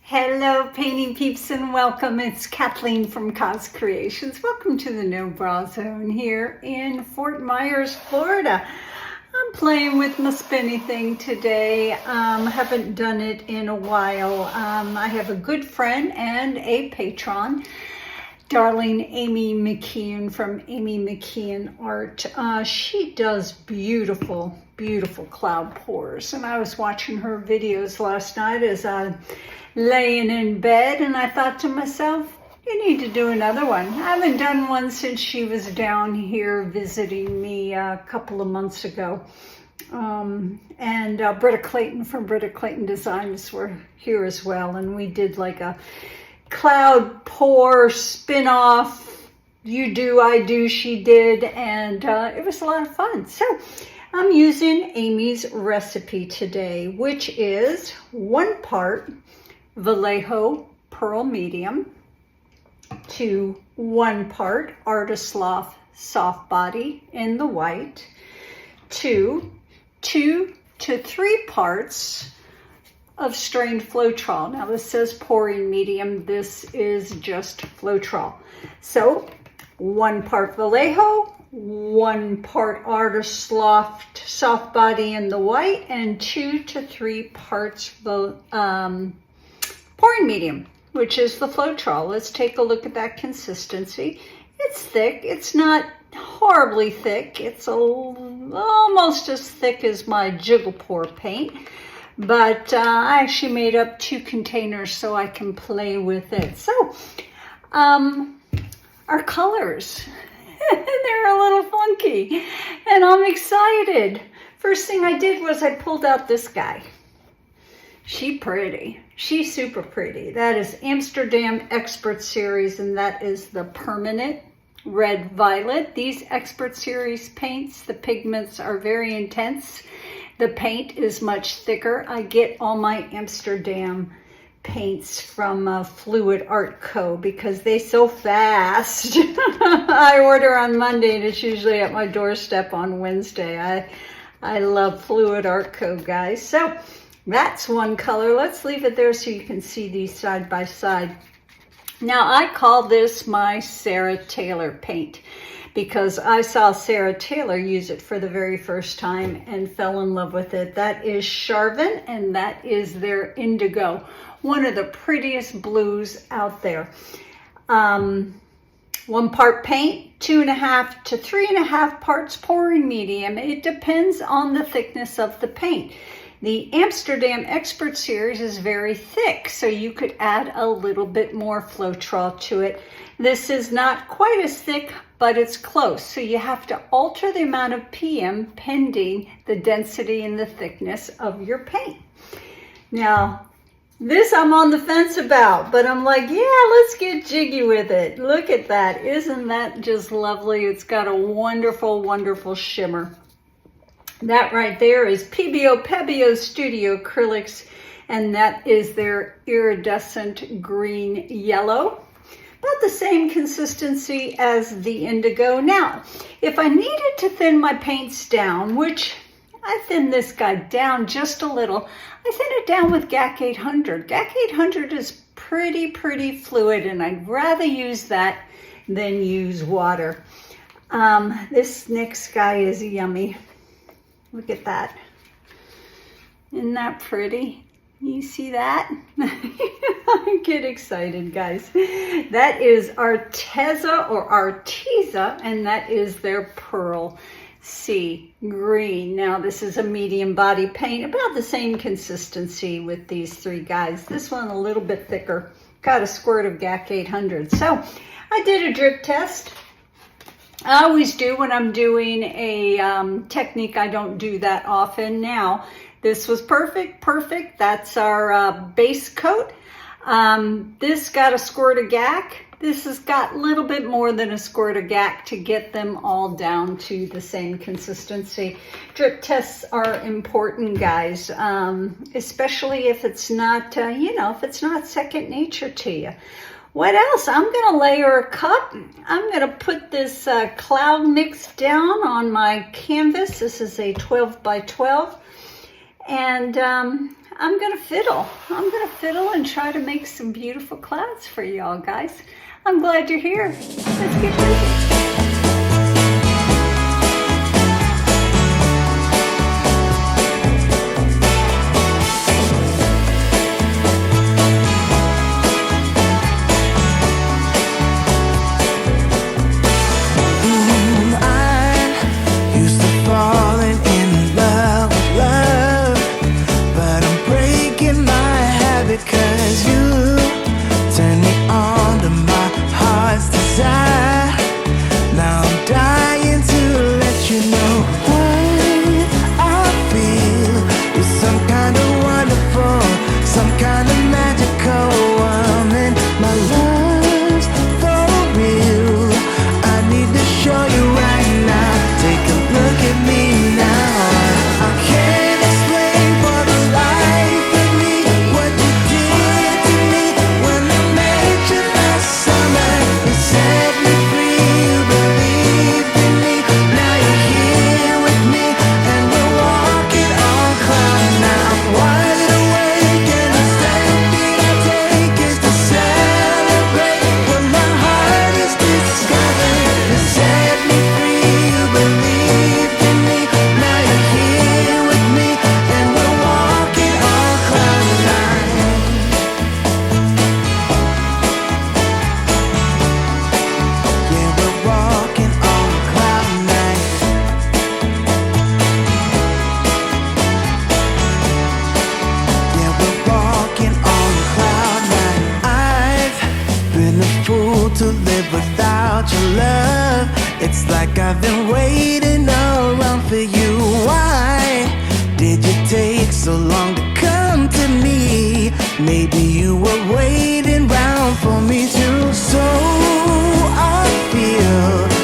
Hello painting peeps and welcome. It's Kathleen from Creations. Welcome to the No Bra Zone here in Fort Myers, Florida. I'm playing with my spinny thing today. Haven't done it in a while. I have a good friend and a patron, darling Amy McKeon from Amy McKeon Art. She does beautiful cloud pours, and I was watching her videos last night as I laying in bed, and I thought to myself, you need to do another one. I haven't done one since she was down here visiting me a couple of months ago. Britta Clayton from Britta Clayton Designs were here as well, and we did like a cloud pour spin-off, you do, I do, she did, and it was a lot of fun. So I'm using Amy's recipe today, which is 1 part Vallejo Pearl Medium to 1 part Loft Soft Body in the white to 2 to 3 parts of strained Floetrol. Now this says pouring medium, this is just Floetrol. So 1 part Vallejo, 1 part Loft Soft Body in the white, and 2 to 3 parts pouring medium, which is the Floetrol. Let's take a look at that consistency. It's thick. It's not horribly thick. It's almost as thick as my jiggle pour paint, but I actually made up 2 containers so I can play with it. So our colors, they're a little funky, and I'm excited. First thing I did was I pulled out this guy. She's pretty. She's super pretty. That is Amsterdam Expert Series, and that is the permanent red violet. These Expert Series paints, the pigments are very intense. The paint is much thicker. I get all my Amsterdam paints from Fluid Art Co. because they so fast. I order on Monday and it's usually at my doorstep on Wednesday. I love Fluid Art Co. guys. So that's 1 color. Let's leave it there so you can see these side by side. Now I call this my Sarah Taylor paint because I saw Sarah Taylor use it for the very first time and fell in love with it. That is Charvin, and that is their Indigo, one of the prettiest blues out there. 1 part paint, 2.5 to 3.5 parts pouring medium. It depends on the thickness of the paint. The Amsterdam Expert Series is very thick, so you could add a little bit more Floetrol to it. This is not quite as thick, but it's close. So you have to alter the amount of PM pending the density and the thickness of your paint. Now, this I'm on the fence about, but I'm like, yeah, let's get jiggy with it. Look at that. Isn't that just lovely? It's got a wonderful shimmer. That right there is Pebeo Studio Acrylics, and that is their Iridescent green yellow. About the same consistency as the Indigo. Now, if I needed to thin my paints down, which I thinned this guy down just a little, I thin it down with GAC 800. GAC 800 is pretty fluid, and I'd rather use that than use water. This next guy is yummy. Look at that. Isn't that pretty? You see that? I get excited, guys. That is Arteza or Arteza, and that is their Pearl Sea Green. Now, this is a medium body paint, about the same consistency with these 3 guys. This one a little bit thicker. Got a squirt of GAC 800. So, I did a drip test. I always do when I'm doing a technique. I don't do that often. Now, this was perfect. That's our base coat. This got a squirt of GAC. This has got a little bit more than a squirt of GAC to get them all down to the same consistency. Drip tests are important, guys, especially if it's not, if it's not second nature to you. What else? I'm going to layer a cup. I'm going to put this cloud mix down on my canvas. This is a 12 by 12. And I'm gonna fiddle. I'm gonna fiddle and try to make some beautiful clouds for y'all guys. I'm glad you're here. Let's get busy. I've been waiting around for you. Why did you take so long to come to me? Maybe you were waiting round for me too. So I feel